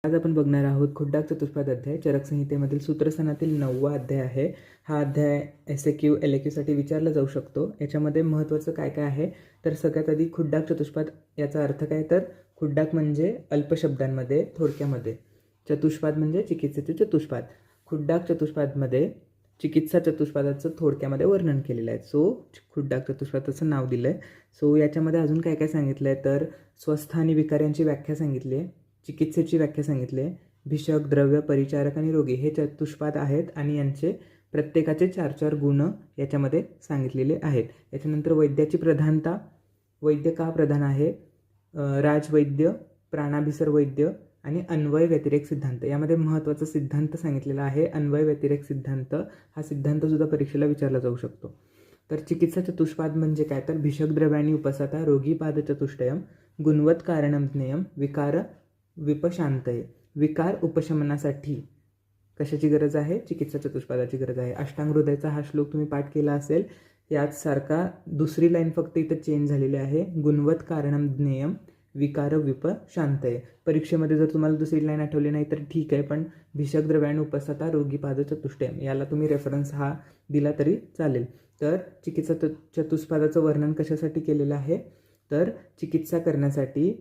आज आपण बघणार आहोत खुड्डाक चतुष्पाद अध्याय. चरक संहितेमधील सूत्रसनातील 9वा अध्याय आहे. हा अध्याय SAQ LAQ साठी विचारला जाऊ शकतो. याच्यामध्ये महत्त्वाचं काय काय आहे तर सगळ्यात आधी खुड्डाक चतुष्पाद याचा अर्थ काय तर खुड्डाक म्हणजे अल्प शब्दांमध्ये थोडक्यामध्ये, चतुष्पाद म्हणजे चिकित्सेचे चतुष्पाद. खुड्डाक चतुष्पादमध्ये चिकित्सा चतुष्पादाचं थोडक्यामध्ये वर्णन केलेलं आहे. खुड्डाक चतुष्पादाचं नाव दिलं आहे. याच्यामध्ये अजून काय काय सांगितलं आहे तर स्वस्थ आणि विकार यांची व्याख्या सांगितली आहे, चिकित्सेची व्याख्या सांगितली आहे, भिषक, द्रव्य, परिचारक आणि रोगी हे चतुष्पाद आहेत आणि यांचे प्रत्येकाचे 4-4 गुण याच्यामध्ये सांगितलेले आहेत. याच्यानंतर वैद्याची प्रधानता, वैद्य का प्रधान आहे, राजवैद्य, प्राणाभिसर वैद्य आणि अन्वय व्यतिरेक सिद्धांत. यामध्ये महत्त्वाचा सिद्धांत सांगितलेला आहे अन्वय व्यतिरेक सिद्धांत. हा सिद्धांतसुद्धा परीक्षेला विचारला जाऊ शकतो. तर चिकित्सा चतुष्पाद म्हणजे काय तर भिषक, द्रव्याणी, उपसता, रोगी पाद चतुष्टयम, गुणवत कारणम ज्ञेयम, विकार विपशांतये. विकार उपशमनासाठी कशाची गरज आहे? चिकित्सा चतुष्पादाची गरज आहे. अष्टांग हृदयाचा हा श्लोक तुम्ही पाठ केला असेल. याच सारखा दुसरी लाईन फक्त इथं चेंज झालेली आहे. गुणवत कारणम ज्ञेयम, विकार विपशांतये. परीक्षेमध्ये जर तुम्हाला दुसरी लाईन आठवली नाही तर ठीक आहे, पण भिषक, द्रव्याणी, उपसता, रोगी पाद चतुष्टयम याला तुम्ही रेफरन्स हा दिला तरी चालेल. तर चिकित्सा चतुष्पादाचं वर्णन कशासाठी केलेलं आहे तर चिकित्सा करण्यासाठी,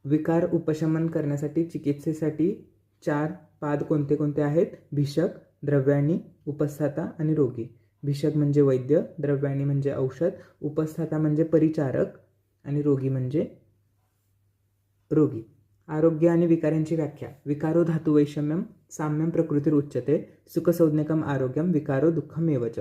विकार उपशमन करण्यासाठी चिकित्सेसाठी 4 पाद कोणते कोणते आहेत? भिषक, द्रव्याणी, उपस्थाता आणि रोगी. भिषक म्हणजे वैद्य, द्रव्याणी म्हणजे औषध, उपस्थाता म्हणजे परिचारक आणि रोगी म्हणजे रोगी. आरोग्य आणि विकारांची व्याख्या. विकारो धातु वैषम्यम साम्यम प्रकृतीर उच्यते, सुखसंज्ञकम आरोग्यम, विकारो दुःखम एवच.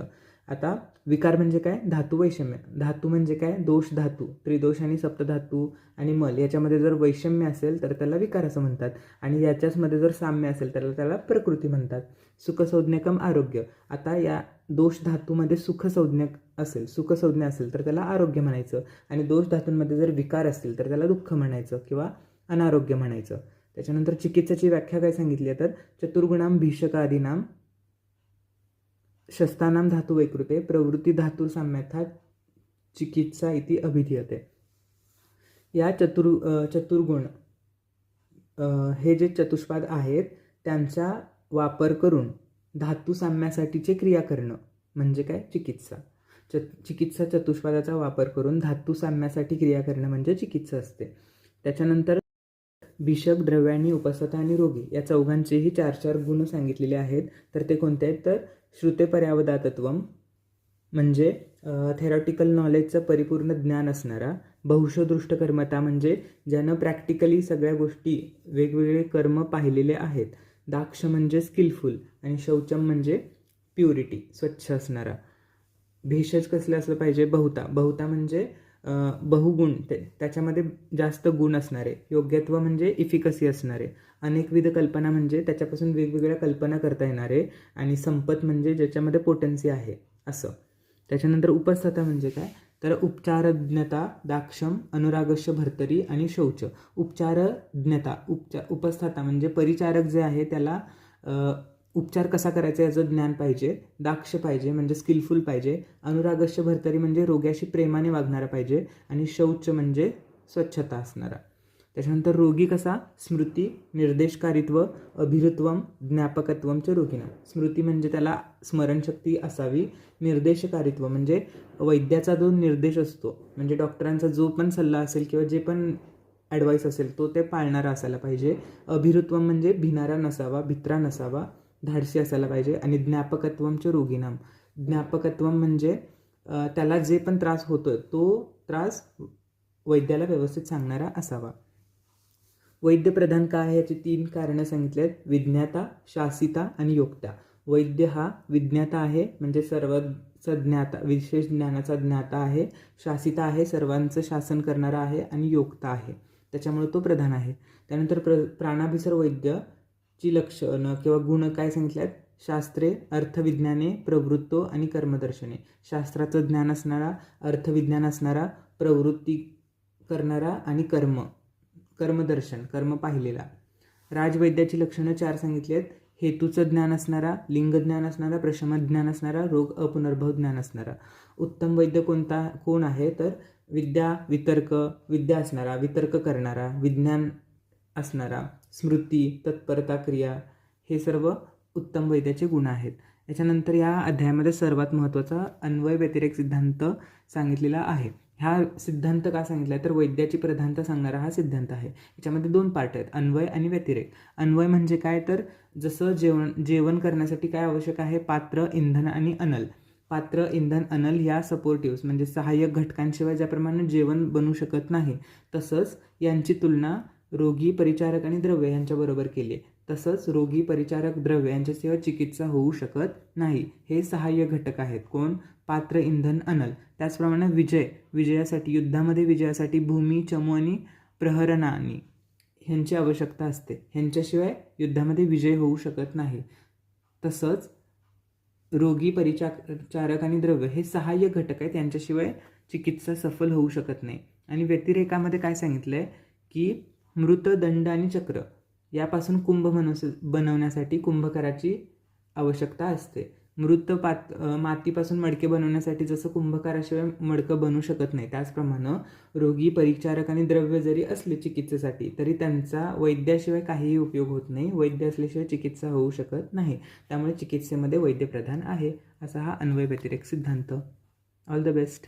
आता विकार म्हणजे काय? धातु वैषम्य. धातू म्हणजे काय? दोष धातू, त्रिदोष आणि सप्तधातू आणि मल याच्यामध्ये जर वैषम्य असेल तर त्याला विकार असं म्हणतात आणि याच्याचमध्ये जर साम्य असेल तर त्याला प्रकृती म्हणतात. सुखसंज्ञकम आरोग्य. आता या दोष धातूमध्ये सुखसंज्ञक असेल, सुखसंज्ञा असेल तर त्याला आरोग्य म्हणायचं आणि दोष धातूंमध्ये जर विकार असतील तर त्याला दुःख म्हणायचं किंवा अनारोग्य म्हणायचं. त्याच्यानंतर चिकित्साची व्याख्या काय सांगितली आहे तर चतुर्गुणाम भीषकादीनाम शस्तानाम धातु वैकृते प्रवृत्ती धातु साम्यथा चिकित्सा इति अभिधीयते. या चतुर्गुण हे जे चतुष्पाद आहेत त्यांचा वापर करून धातू साम्यासाठीचे क्रिया करणं म्हणजे काय? चिकित्सा. चिकित्सा चतुष्पादाचा वापर करून धातू साम्यासाठी क्रिया करणं म्हणजे चिकित्सा असते. त्याच्यानंतर भिषक, द्रव्याणी, उपसता आणि रोगी या चौघांचेही 4-4 गुण सांगितलेले आहेत. तर ते कोणते आहेत तर श्रुतेपर्यावदातत्वम म्हणजे थेरॉटिकल नॉलेजचं परिपूर्ण ज्ञान असणारा, बहुशदृष्टकर्मता म्हणजे ज्यानं प्रॅक्टिकली सगळ्या गोष्टी वेगवेगळे कर्म पाहिलेले आहेत, दाक्ष म्हणजे स्किलफुल आणि शौचम म्हणजे प्युरिटी, स्वच्छ असणारा. भेषज कसले असलं पाहिजे? बहुता म्हणजे बहुगुण, त्याच्यामध्ये जास्त गुण असणारे. योग्यत्व म्हणजे इफिकसी असणारे. अनेकविध कल्पना म्हणजे त्याच्यापासून वेगवेगळ्या कल्पना करता येणारे आणि संपत म्हणजे ज्याच्यामध्ये पोटेन्सी आहे असं. त्याच्यानंतर उपस्थता म्हणजे काय तर उपचारज्ञता, दाक्षम, अनुरागस्य भर्तरी आणि शौच. उपचारज्ञता, उपस्थाता म्हणजे परिचारक जे आहे त्याला उपचार कसा करायचा याचं ज्ञान पाहिजे, दाक्ष पाहिजे म्हणजे स्किलफुल पाहिजे, अनुरागस्य भर्तरी म्हणजे रोग्याशी प्रेमाने वागणारा पाहिजे आणि शौच म्हणजे स्वच्छता असणारा. त्याच्यानंतर रोगी कसा? स्मृती, निर्देशकारित्व, अभिरुत्वम, ज्ञापकत्वमच्या रोगीना. स्मृती म्हणजे त्याला स्मरणशक्ती असावी, निर्देशकारित्व म्हणजे वैद्याचा जो निर्देश असतो म्हणजे डॉक्टरांचा जो पण सल्ला असेल किंवा जे पण ॲडवाईस असेल तो ते पाळणारा असायला पाहिजे. अभिरुत्वम म्हणजे भिणारा नसावा, भित्रा नसावा, धाडसी असायला पाहिजे आणि ज्ञापकत्वमच्या रोगीनाम. ज्ञापकत्वम म्हणजे त्याला जे पण त्रास होतोय तो त्रास वैद्याला व्यवस्थित सांगणारा असावा. वैद्य प्रधान काय आहे याची 3 कारणं सांगितली आहेत. विज्ञाता, शासिता आणि योक्ता. वैद्य हा विज्ञाता आहे म्हणजे सर्वच ज्ञाता, विशेष ज्ञानाचा ज्ञाता आहे. शासिता आहे, सर्वांचं शासन करणारा आहे आणि योक्ता आहे, त्याच्यामुळे तो प्रधान आहे. त्यानंतर प्राणाभिसर वैद्यची लक्षणं किंवा गुण काय सांगितले आहेत? शास्त्रे, अर्थविज्ञाने, प्रवृत्तो आणि कर्मदर्शने. शास्त्राचं ज्ञान असणारा, अर्थविज्ञान असणारा, प्रवृत्ती करणारा आणि कर्मदर्शन, कर्म पाहिलेला. राजवैद्याची लक्षणं 4 सांगितली आहेत. हेतूचं ज्ञान असणारा, लिंगज्ञान असणारा, प्रशमज्ञान असणारा, रोग अपुनर्भव ज्ञान असणारा. उत्तम वैद्य कोण आहे तर विद्या असणारा, वितर्क करणारा, विज्ञान असणारा, स्मृती, तत्परता, क्रिया हे सर्व उत्तम वैद्याचे गुण आहेत. याच्यानंतर या अध्यायामध्ये सर्वात महत्त्वाचा अन्वय व्यतिरेक सिद्धांत सांगितलेला आहे. हा सिद्धांत का सांगितला आहे तर वैद्याची प्रधानता सांगणारा हा सिद्धांत आहे. याच्यामध्ये 2 पार्ट आहेत, अन्वय आणि व्यतिरेक. अन्वय म्हणजे काय तर जसं जेवण करण्यासाठी काय आवश्यक आहे, पात्र, इंधन आणि अनल. पात्र, इंधन, अनल या सपोर्टिव्स म्हणजे सहाय्यक घटकांशिवाय ज्याप्रमाणे जेवण बनू शकत नाही, तसंच यांची तुलना रोगी, परिचारक आणि द्रव्य यांच्याबरोबर केली आहे. तसंच रोगी, परिचारक, द्रव्य यांच्याशिवाय चिकित्सा होऊ शकत नाही. हे सहाय्य घटक आहेत. कोण? पात्र, इंधन, अनल. त्याचप्रमाणे विजयासाठी, युद्धामध्ये विजयासाठी भूमी, चमू आणि प्रहरणानी ह्यांची आवश्यकता असते. ह्यांच्याशिवाय युद्धामध्ये विजय होऊ शकत नाही. तसंच रोगी, परिचारक आणि द्रव्य हे सहाय्य घटक आहेत. यांच्याशिवाय चिकित्सा सफल होऊ शकत नाही. आणि व्यतिरेकामध्ये काय सांगितलं आहे की मृत, दंड आणि चक्र यापासून कुंभ बनवण्यासाठी कुंभकाराची आवश्यकता असते. मृत मातीपासून मडके बनवण्यासाठी जसं कुंभकाराशिवाय मडकं बनू शकत नाही, त्याचप्रमाणे रोगी, परिचारक आणि द्रव्य जरी असले चिकित्सेसाठी तरी त्यांचा वैद्याशिवाय काहीही उपयोग होत नाही. वैद्य असल्याशिवाय चिकित्सा होऊ शकत नाही. त्यामुळे चिकित्सेमध्ये वैद्य प्रधान आहे. असा हा अन्वय व्यतिरेक सिद्धांत. All the best.